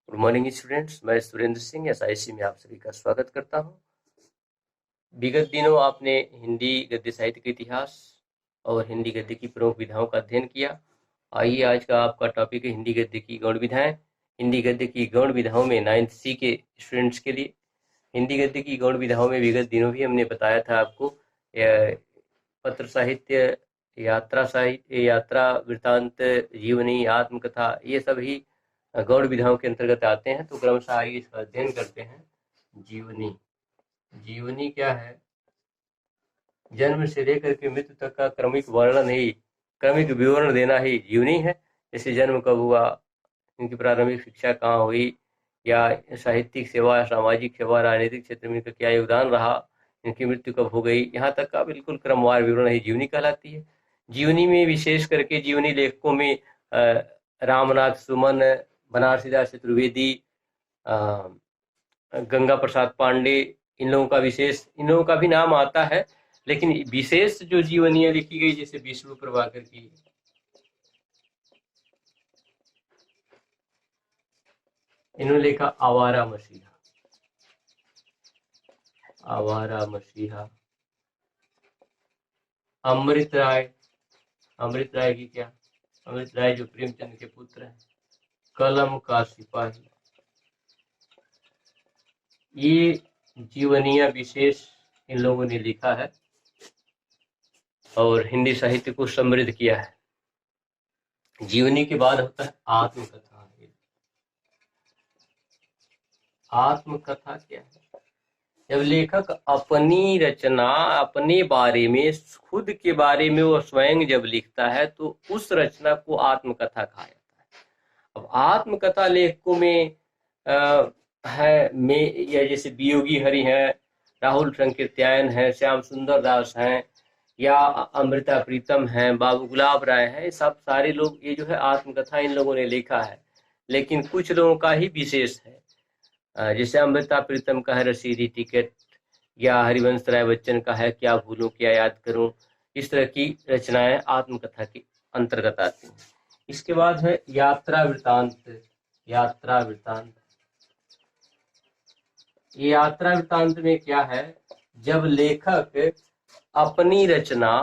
Good morning students, मैं Surendra Singh SIC में आप सभी का स्वागत करता हूं। विगत दिनों आपने हिंदी गद्य साहित्य के इतिहास और हिंदी गद्य की प्रमुख विधाओं का अध्ययन किया। आइए, आज का आपका टॉपिक है हिंदी गद्य की गौण विधाएं। हिंदी गद्य की गौण विधाओं में 9th C के स्टूडेंट्स के लिए हिंदी गद्य की गौण विधाओं में विगत दिनों भी हमने बताया था आपको पत्र साहित्य, यात्रा साहित्य, यात्रा वृत्तांत, जीवनी, आत्मकथा, ये सभी गौण विधाओं के अंतर्गत आते हैं। तो क्रमशः आइए इसका अध्ययन करते हैं। जीवनी, जीवनी क्या है? जन्म से लेकर के मृत्यु तक का क्रमिक वर्णन ही, क्रमिक विवरण देना ही जीवनी है। जैसे जन्म कब हुआ, इनकी प्रारंभिक शिक्षा कहाँ हुई, या साहित्यिक सेवा, सामाजिक सेवा, राजनीतिक क्षेत्र में इनका क्या योगदान रहा, इनकी मृत्यु कब हो गई, यहाँ तक का बिल्कुल क्रमवार विवरण ही जीवनी कहलाती है। जीवनी में विशेष करके जीवनी लेखकों में रामनाथ सुमन, बनारसीदास चतुर्वेदी, गंगा प्रसाद पांडे, इन लोगों का भी नाम आता है। लेकिन विशेष जो जीवनियां लिखी गई, जैसे विष्णु प्रभाकर की, इन्होंने लिखा आवारा मसीहा, आवारा मसीहा। अमृत राय, अमृत राय की क्या, अमृत राय जो प्रेमचंद के पुत्र हैं। कलम का सिपाही, ये जीवनियां विशेष इन लोगों ने लिखा है और हिंदी साहित्य को समृद्ध किया है। जीवनी के बाद होता है आत्मकथा। आत्मकथा क्या है? जब लेखक अपनी रचना, अपने बारे में, खुद के बारे में वो स्वयं जब लिखता है तो उस रचना को आत्मकथा कहा जाता है। अब आत्मकथा लेखकों में या जैसे वियोगी हरि हैं, राहुल संकीर्त्यायन है, श्याम सुंदर दास हैं, या अमृता प्रीतम हैं, बाबू गुलाब राय हैं, सब सारे लोग ये जो है आत्मकथा इन लोगों ने लिखा है। लेकिन कुछ लोगों का ही विशेष है, जैसे अमृता प्रीतम का है रसीदी टिकट, या हरिवंश राय बच्चन का है क्या भूलूं क्या याद करूं। इस तरह की रचनाएं आत्मकथा के अंतर्गत आती हैं। इसके बाद है यात्रा वृत्तांत। यात्रा वृत्तांत, ये यात्रा वृत्तांत में क्या है? जब लेखक अपनी रचना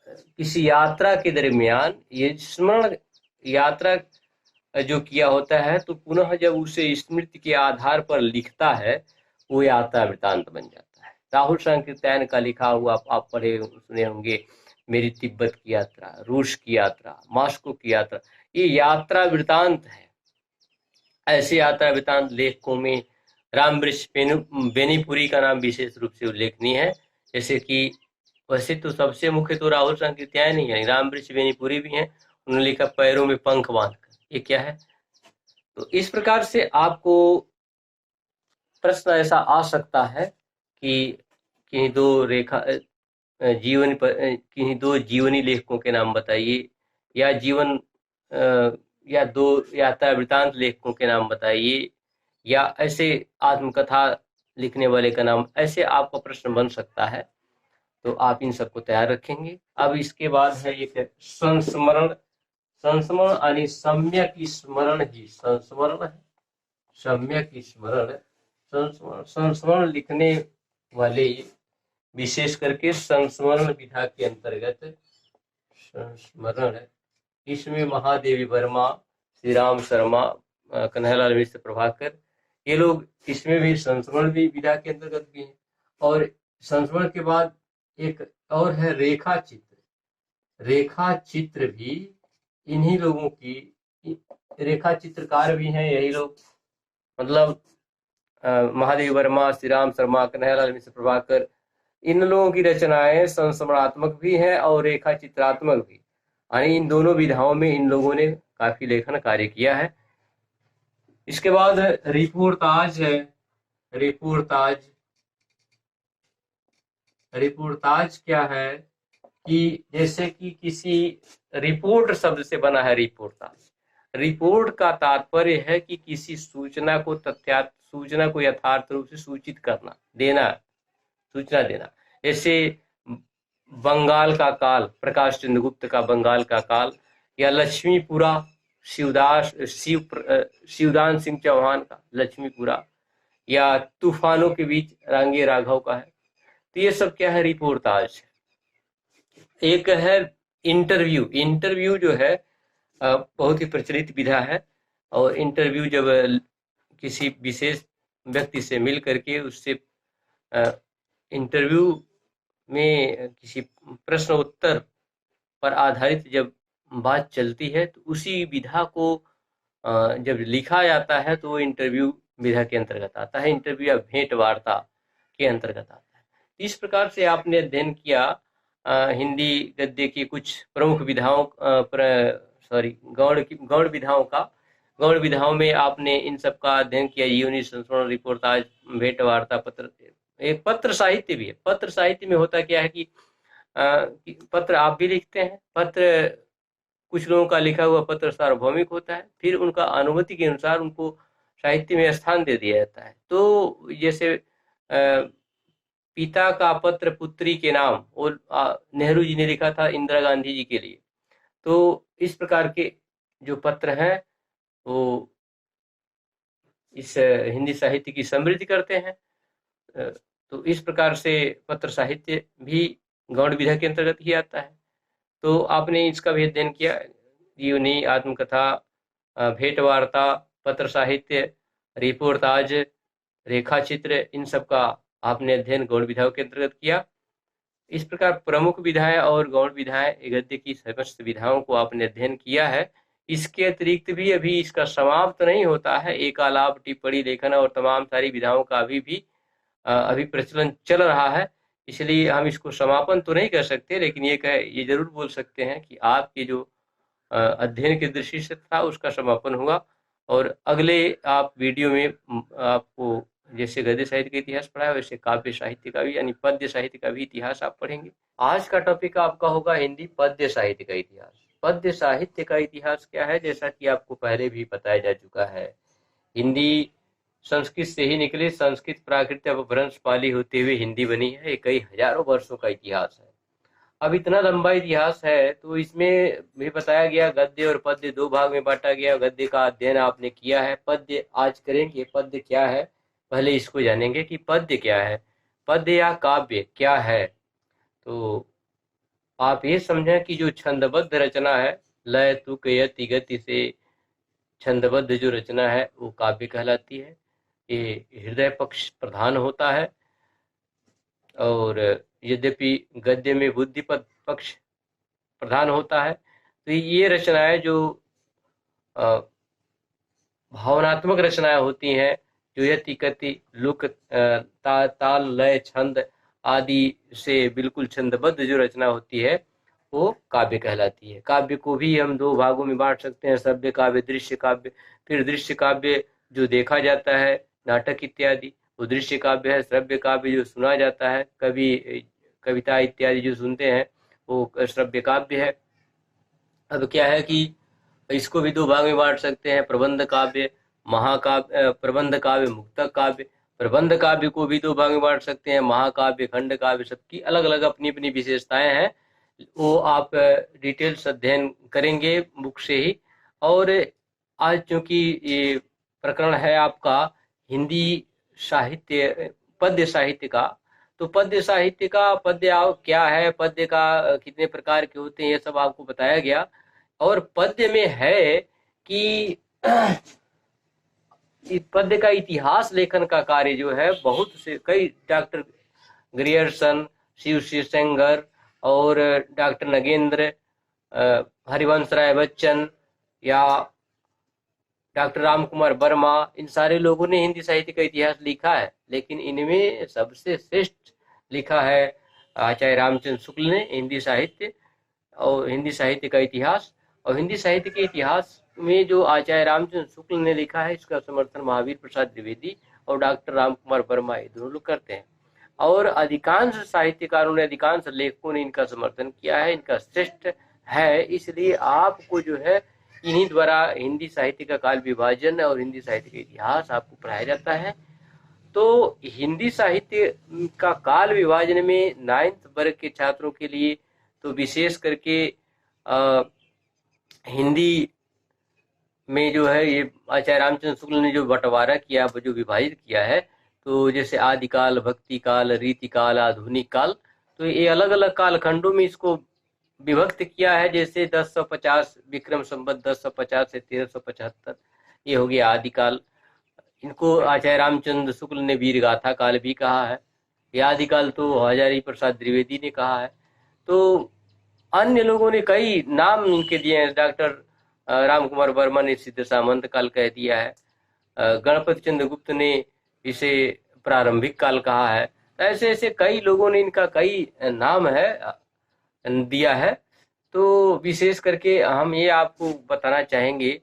किसी यात्रा के दरमियान, ये स्मरण यात्रा जो किया होता है, तो पुनः जब उसे स्मृति के आधार पर लिखता है, वो यात्रा वृत्तांत बन जाता है। राहुल संकीर्त्यायन का लिखा हुआ आप पढ़े सुने होंगे, मेरी तिब्बत की यात्रा, रूस की यात्रा, मॉस्को की यात्रा, ये यात्रा वृत्तांत है। ऐसे यात्रा वृत्तांत लेखकों में रामवृक्ष बेनीपुरी का नाम विशेष रूप से उल्लेखनीय है। जैसे कि वैसे तो सबसे मुख्य तो राहुल संकीर्त्यायन ही है, रामवृक्ष बेनीपुरी भी हैं। उन्होंने लिखा पैरों में पंख बांधकर, ये क्या है? तो इस प्रकार से आपको प्रश्न ऐसा आ सकता है कि किन्हीं दो रेखा जीवन पर किन्हीं दो जीवनी लेखकों के नाम बताइए, या जीवन या दो यात्रा वृत्तांत लेखकों के नाम बताइए, या ऐसे आत्मकथा लिखने वाले का नाम, ऐसे आपका प्रश्न बन सकता है। तो आप इन सबको तैयार रखेंगे। अब इसके बाद है एक संस्मरण। संस्मरण यानी सम्यक स्मरण ही संस्मरण है। सम्यक स्मरण, संस्मरण लिखने वाले विशेष करके संस्मरण विधा के अंतर्गत संस्मरण, इसमें महादेवी वर्मा, श्री राम शर्मा, कन्हैयालाल मिश्र प्रभाकर, ये लोग इसमें भी संस्मरण भी विधा के अंतर्गत भी हैं। और संस्मरण के बाद एक और है रेखा चित्र। रेखा चित्र भी इन्हीं लोगों की, रेखा चित्रकार भी हैं यही लोग, मतलब महादेवी वर्मा, श्री राम शर्मा, कन्हैयालाल मिश्र प्रभाकर, इन लोगों की रचनाएं संस्मरणात्मक भी है और रेखा चित्रात्मक भी, यानी इन दोनों विधाओं में इन लोगों ने काफी लेखन कार्य किया है। इसके बाद रिपोर्टाज है। रिपोर्टाज, रिपोर्टाज क्या है कि जैसे कि किसी रिपोर्ट शब्द से बना है रिपोर्टाज। रिपोर्ट का तात्पर्य है कि किसी सूचना को यथार्थ रूप से सूचित करना, देना, सूचना देना। जैसे बंगाल का काल, प्रकाश चंद्र गुप्त का बंगाल का काल, या लक्ष्मीपुरा शिवदान सिंह चौहान का लक्ष्मीपुरा, या तूफानों के बीच रांगे राघव का है। तो ये सब क्या है, रिपोर्टाज। एक है इंटरव्यू। इंटरव्यू जो है बहुत ही प्रचलित विधा है, और इंटरव्यू जब किसी विशेष व्यक्ति से मिल करके उससे इंटरव्यू में किसी प्रश्न उत्तर पर आधारित जब बात चलती है तो उसी विधा को जब लिखा जाता है तो वो इंटरव्यू विधा के अंतर्गत आता है, इंटरव्यू या भेंट वार्ता के अंतर्गत आता है। इस प्रकार से आपने अध्ययन किया हिंदी गद्य की कुछ प्रमुख विधाओं गौड़ विधाओं का। गौड़ विधाओं में आपने इन सब का अध्ययन किया, जीवनी, संस्मरण, रिपोर्टाज, भेंट वार्ता, पत्र। एक पत्र साहित्य भी है। पत्र साहित्य में होता क्या है कि पत्र आप भी लिखते हैं। पत्र कुछ लोगों का लिखा हुआ पत्र सार्वभौमिक होता है, फिर उनका अनुमति के अनुसार उनको साहित्य में स्थान दे दिया जाता है। तो जैसे पिता का पत्र पुत्री के नाम, और नेहरू जी ने लिखा था इंदिरा गांधी जी के लिए। तो इस प्रकार के जो पत्र हैं वो इस हिंदी साहित्य की समृद्धि करते हैं। तो इस प्रकार से पत्र साहित्य भी गौड़ विधा के अंतर्गत ही आता है। तो आपने इसका भी अध्ययन किया, जीवनी, आत्मकथा, भेंट वार्ता, पत्र साहित्य, रिपोर्टाज, रेखा चित्र, इन सब का आपने अध्ययन गौड़ विधाओं के अंतर्गत किया। इस प्रकार प्रमुख विधाएं और गौड़ विधाएं, गद्य की समस्त विधाओं को आपने अध्ययन किया है। इसके अतिरिक्त भी अभी इसका समाप्त नहीं होता है। एकालाप, टिप्पणी, लेखन और तमाम सारी विधाओं का अभी प्रचलन चल रहा है, इसलिए हम इसको समापन तो नहीं कर सकते, लेकिन ये जरूर बोल सकते हैं कि आपके जो अध्ययन की दृष्टि से था उसका समापन हुआ। और अगले आप वीडियो में आपको जैसे गद्य साहित्य का इतिहास पढ़ा है वैसे काव्य साहित्य का भी, यानी पद्य साहित्य का भी इतिहास आप पढ़ेंगे। आज का टॉपिक आपका होगा हिंदी पद्य साहित्य का इतिहास। पद्य साहित्य का इतिहास क्या है, जैसा कि आपको पहले भी बताया जा चुका है, हिंदी संस्कृत से ही निकली, संस्कृत प्राकृत अपभ्रंश पाली होते हुए हिंदी बनी है। ये कई हजारों वर्षों का इतिहास है। अब इतना लंबा इतिहास है तो इसमें भी बताया गया, गद्य और पद्य दो भाग में बांटा गया। गद्य का अध्ययन आपने किया है, पद्य आज करेंगे। पद्य क्या है पहले इसको जानेंगे कि पद्य क्या है, पद्य या काव्य क्या है। तो आप ये समझें कि जो छंदबद्ध रचना है, लय तुक यति गति से छंदबद्ध जो रचना है वो काव्य कहलाती है। ये हृदय पक्ष प्रधान होता है, और यद्यपि गद्य में बुद्धि पक्ष प्रधान होता है। तो ये रचनाएं जो भावनात्मक रचनाएं होती हैं, जो यति कति लुक ताल लय छंद आदि से बिल्कुल छंदबद्ध जो रचना होती है वो काव्य कहलाती है। काव्य को भी हम दो भागों में बांट सकते हैं, श्रव्य काव्य, दृश्य काव्य। फिर दृश्य काव्य जो देखा जाता है, नाटक इत्यादि, वो दृश्य काव्य है। श्रव्य काव्य जो सुना जाता है, कविता इत्यादि जो सुनते हैं, वो श्रव्य काव्य है। अब क्या है कि इसको भी दो भाग में बांट सकते हैं, प्रबंध काव्य, महाकाव्य, प्रबंध काव्य, मुक्तक काव्य। प्रबंध काव्य को भी दो भाग में बांट सकते हैं, महाकाव्य, खंड काव्य। सबकी अलग अलग अपनी अपनी विशेषताएं हैं, वो आप डिटेल्स अध्ययन करेंगे बुक से ही। और आज चूंकि ये प्रकरण है आपका हिंदी साहित्य, पद्य साहित्य का, तो पद्य साहित्य का पद्य क्या है, पद्य का कितने प्रकार के होते हैं, ये सब आपको बताया गया। और पद्य में है कि इस पद्य का इतिहास लेखन का कार्य जो है बहुत से कई डॉक्टर ग्रियर्सन, शिव सेंगर और डॉक्टर नगेंद्र, हरिवंश राय बच्चन या डॉक्टर राम कुमार वर्मा, इन सारे लोगों ने हिंदी साहित्य का इतिहास लिखा है। लेकिन इनमें सबसे श्रेष्ठ लिखा है आचार्य रामचंद्र शुक्ल ने हिंदी साहित्य और हिंदी साहित्य का इतिहास। और हिंदी साहित्य के इतिहास में जो आचार्य रामचंद्र शुक्ल ने लिखा है, इसका समर्थन महावीर प्रसाद द्विवेदी और डॉक्टर राम कुमार वर्मा ये दोनों लोग करते हैं। और अधिकांश साहित्यकारों ने, अधिकांश लेखकों ने इनका समर्थन किया है, इनका श्रेष्ठ है। इसलिए आपको जो है इन्हीं द्वारा हिंदी साहित्य का काल विभाजन और हिंदी साहित्य का इतिहास आपको पढ़ाया जाता है। तो हिंदी साहित्य का काल विभाजन में 9th वर्ग के छात्रों के लिए तो विशेष करके हिंदी में जो है ये आचार्य रामचंद्र शुक्ल ने जो बंटवारा किया, जो विभाजित किया है, तो जैसे आदिकाल, भक्ति काल, रीति काल, आधुनिक काल, तो ये अलग अलग कालखंडों में इसको विभक्त किया है। जैसे 1050 विक्रम संवत 1050 से 1375 ये हो गया आदिकाल। इनको आचार्य रामचंद्र शुक्ल ने वीर गाथा काल भी कहा है। ये आदिकाल तो हजारी प्रसाद द्विवेदी ने कहा है। तो अन्य लोगों ने कई नाम इनके दिए हैं। डॉक्टर राम कुमार वर्मा ने सिद्ध सामंत काल कह दिया है। गणपति चंद्र गुप्त ने इसे प्रारंभिक काल कहा है। ऐसे ऐसे कई लोगों ने इनका कई नाम है दिया है। तो विशेष करके हम ये आपको बताना चाहेंगे,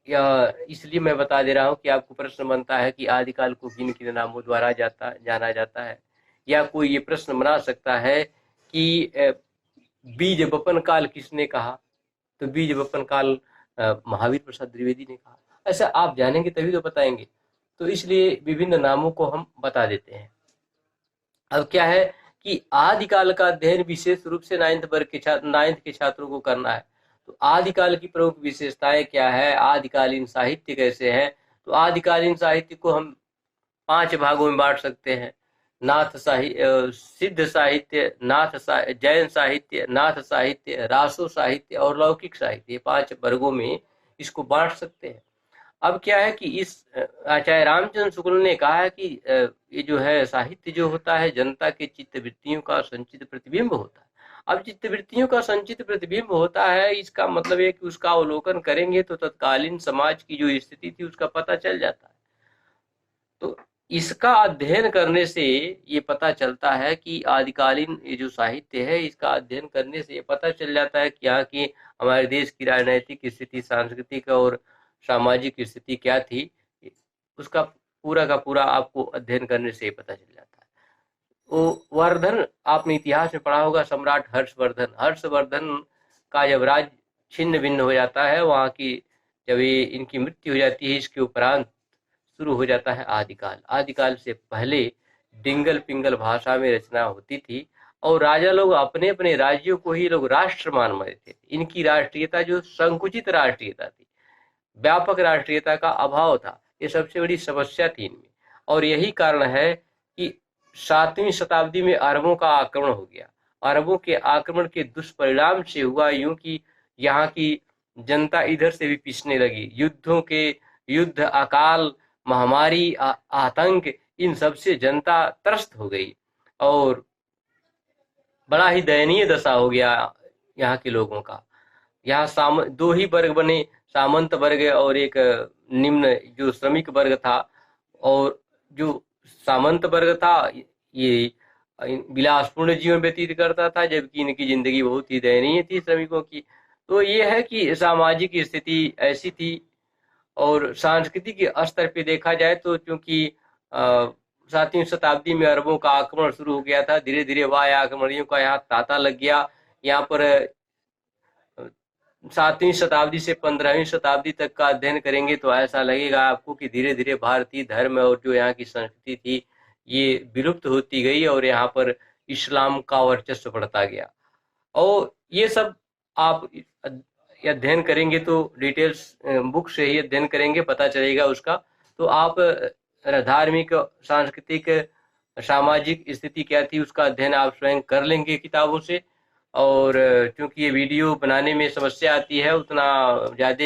या इसलिए मैं बता दे रहा हूँ कि आपको प्रश्न बनता है कि आदिकाल को किन किन नामों द्वारा जाना जाता है। या कोई ये प्रश्न बना सकता है कि बीज वपन काल किसने कहा, तो बीज वपन काल महावीर प्रसाद द्विवेदी ने कहा। ऐसा आप जानेंगे तभी तो बताएंगे। तो इसलिए विभिन्न नामों को हम बता देते हैं। अब क्या है कि आदिकाल का अध्ययन विशेष रूप से नाइन्थ के छात्रों को करना है। तो आदिकाल की प्रमुख विशेषताएं क्या है, आदिकालीन साहित्य कैसे है। तो आदिकालीन साहित्य को हम 5 भागों में बांट सकते हैं। नाथ साहित्य, सिद्ध साहित्य, जैन साहित्य, नाथ साहित्य, रासो साहित्य और लौकिक साहित्य, 5 वर्गों में इसको बांट सकते हैं। अब क्या है कि इस आचार्य रामचंद्र शुक्ल ने कहा है कि ये जो है साहित्य जो होता है जनता के चित्त वृत्तियों का संचित प्रतिबिंब होता है। अब चित्त वृत्तियों का संचित प्रतिबिंब होता है, इसका मतलब है कि उसका अवलोकन करेंगे तो तत्कालीन समाज की जो स्थिति थी उसका पता चल जाता है। तो इसका अध्ययन करने से ये पता चलता है कि आदिकालीन ये जो साहित्य है इसका अध्ययन करने से ये पता चल जाता है क्या कि हमारे देश की राजनैतिक स्थिति, सांस्कृतिक और सामाजिक स्थिति क्या थी। उसका पूरा का पूरा आपको अध्ययन करने से पता चल जाता है। वो वर्धन आपने इतिहास में पढ़ा होगा, सम्राट हर्षवर्धन का जब राज छिन्न भिन्न हो जाता है, वहाँ की जब ये इनकी मृत्यु हो जाती है, इसके उपरांत शुरू हो जाता है आदिकाल। आदिकाल से पहले डिंगल पिंगल भाषा में रचना होती थी और राजा लोग अपने अपने राज्यों को ही लोग राष्ट्र मान रहे थे। इनकी राष्ट्रीयता जो संकुचित राष्ट्रीयता थी, व्यापक राष्ट्रीयता का अभाव था, ये सबसे बड़ी समस्या थी इनमें। और यही कारण है कि 7वीं शताब्दी में अरबों का आक्रमण हो गया। अरबों के आक्रमण के दुष्परिणाम से हुआ यूं कि यहाँ की जनता इधर से भी पिसने लगी। युद्ध, अकाल, महामारी, आतंक, इन सब से जनता त्रस्त हो गई और बड़ा ही दयनीय दशा हो गया यहाँ के लोगों का। यहाँ 2 ही वर्ग बने, सामंत वर्ग और एक निम्न जो श्रमिक वर्ग था। और जो सामंत वर्ग था ये विलासपूर्ण जीवन व्यतीत करता था, जबकि इनकी जिंदगी बहुत ही दयनीय थी श्रमिकों की। तो ये है कि सामाजिक स्थिति ऐसी थी। और सांस्कृतिक स्तर पे देखा जाए तो चूंकि 7वीं शताब्दी में अरबों का आक्रमण शुरू हो गया था, धीरे धीरे वाय आक्रमणियों का यहाँ तांता लग गया। यहाँ पर 7वीं शताब्दी से 15वीं शताब्दी तक का अध्ययन करेंगे तो ऐसा लगेगा आपको कि धीरे धीरे भारतीय धर्म और जो यहाँ की संस्कृति थी ये विलुप्त होती गई और यहाँ पर इस्लाम का वर्चस्व बढ़ता गया। और ये सब आप अध्ययन करेंगे तो डिटेल्स बुक से ही अध्ययन करेंगे, पता चलेगा उसका। तो आप धार्मिक, सांस्कृतिक, सामाजिक स्थिति क्या थी उसका अध्ययन आप स्वयं कर लेंगे किताबों से। और क्योंकि ये वीडियो बनाने में समस्या आती है, उतना ज़्यादा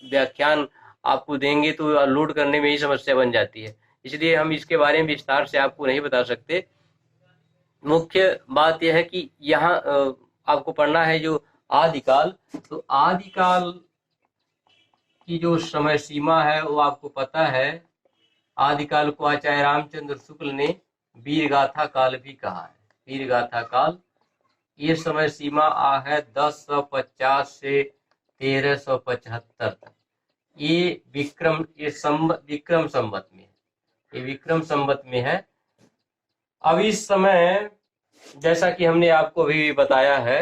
व्याख्यान आपको देंगे तो लोड करने में ही समस्या बन जाती है, इसलिए हम इसके बारे में विस्तार से आपको नहीं बता सकते। मुख्य बात यह है कि यहाँ आपको पढ़ना है जो आदिकाल। तो आदिकाल की जो समय सीमा है वो आपको पता है। आदिकाल को आचार्य रामचंद्र शुक्ल ने वीर गाथा काल भी कहा है। वीर गाथा काल ये समय सीमा है 1050 से 1375 तक। ये विक्रम संवत में, ये विक्रम संवत में है। अब इस समय जैसा कि हमने आपको अभी बताया है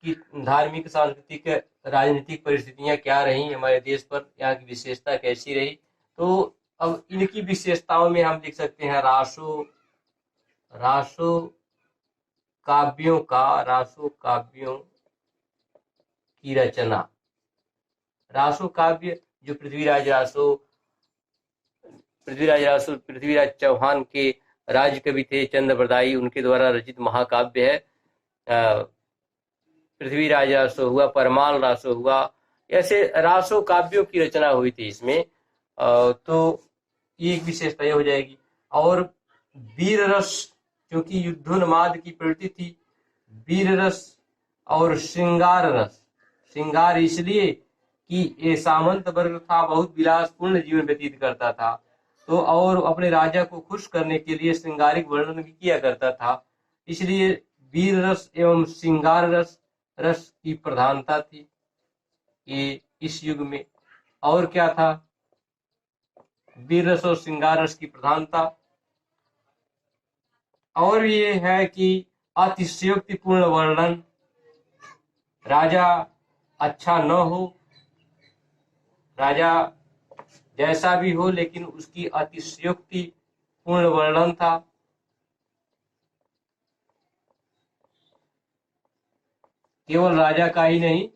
कि धार्मिक, सांस्कृतिक, राजनीतिक परिस्थितियां क्या रही हमारे देश पर, यहाँ की विशेषता कैसी रही। तो अब इनकी विशेषताओं में हम लिख सकते हैं रासो काव्यों की रचना। रासो काव्य जो पृथ्वीराज चौहान के राज कवि थे चंद्रबरदाई, उनके द्वारा रचित महाकाव्य है। पृथ्वीराज रासो हुआ, परमाल रासो हुआ, ऐसे रासो काव्यों की रचना हुई थी इसमें। तो ये एक विशेषता ये हो जाएगी। और वीर रस, क्योंकि युद्धोन्माद की प्रवृत्ति थी, वीर रस और श्रृंगार रस। श्रृंगार इसलिए कि ये सामंत वर्ग था, बहुत विलासपूर्ण जीवन व्यतीत करता था, तो और अपने राजा को खुश करने के लिए श्रृंगारिक वर्णन भी किया करता था, इसलिए वीर रस एवं श्रृंगार रस की प्रधानता थी ये इस युग में। और क्या था? वीर रस और श्रृंगार रस की प्रधानता। और ये है कि अतिशयोक्तिपूर्ण वर्णन, राजा अच्छा न हो, राजा जैसा भी हो, लेकिन उसकी अतिशयोक्तिपूर्ण वर्णन था। केवल राजा का ही नहीं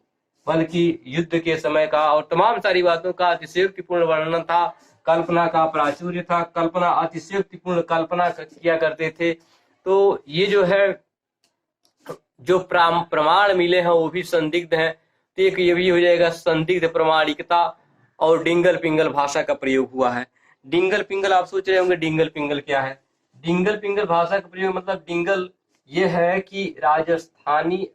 बल्कि युद्ध के समय का और तमाम सारी बातों का अतिशयोक्तिपूर्ण वर्णन था। कल्पना का प्राचुर्य था, कल्पना अतिशयोक्तिपूर्ण कल्पना किया करते थे। तो ये जो है जो प्रमाण मिले हैं वो भी संदिग्ध हैं। तो एक ये भी हो जाएगा संदिग्ध प्रमाणिकता। और डिंगल पिंगल भाषा का प्रयोग हुआ है। डिंगल पिंगल, आप सोच रहे होंगे डिंगल पिंगल क्या है? डिंगल पिंगल भाषा का प्रयोग मतलब डिंगल ये है कि राजस्थानी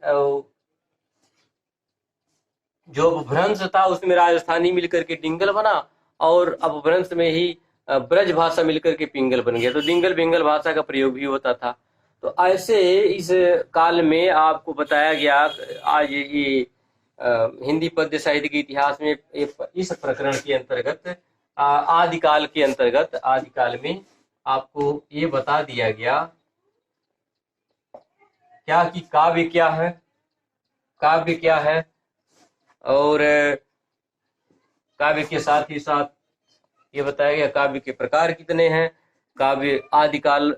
जो अपभ्रंश था उसमें राजस्थानी मिलकर के डिंगल बना, और अपभ्रंश में ही ब्रज भाषा मिलकर के पिंगल बन गया, तो डिंगल पिंगल भाषा का प्रयोग भी होता था। तो ऐसे इस काल में आपको बताया गया आज ये हिंदी पद्य साहित्य के इतिहास में इस प्रकरण के अंतर्गत आदिकाल में आपको ये बता दिया गया क्या कि काव्य क्या है, काव्य क्या है, और काव्य के साथ ही साथ ये बताया गया काव्य के प्रकार कितने हैं। काव्य आदिकाल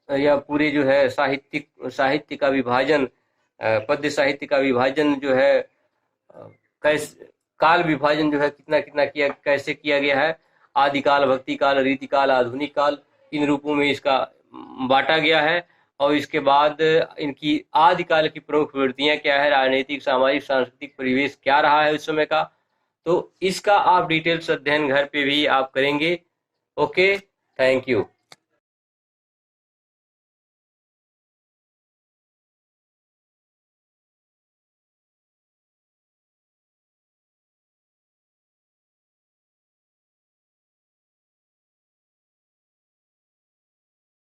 या पूरे जो है साहित्य का विभाजन, पद्य साहित्य का विभाजन जो है कैसे, काल विभाजन जो है कितना कितना किया, कैसे किया गया है। आदिकाल, भक्ति काल, रीति काल, आधुनिक काल, इन रूपों में इसका बांटा गया है। और इसके बाद इनकी आदिकाल की प्रमुख प्रवृत्तियां क्या है, राजनीतिक, सामाजिक, सांस्कृतिक परिवेश क्या रहा है उस समय का, तो इसका आप डिटेल्स अध्ययन घर पे भी आप करेंगे। Okay, thank you.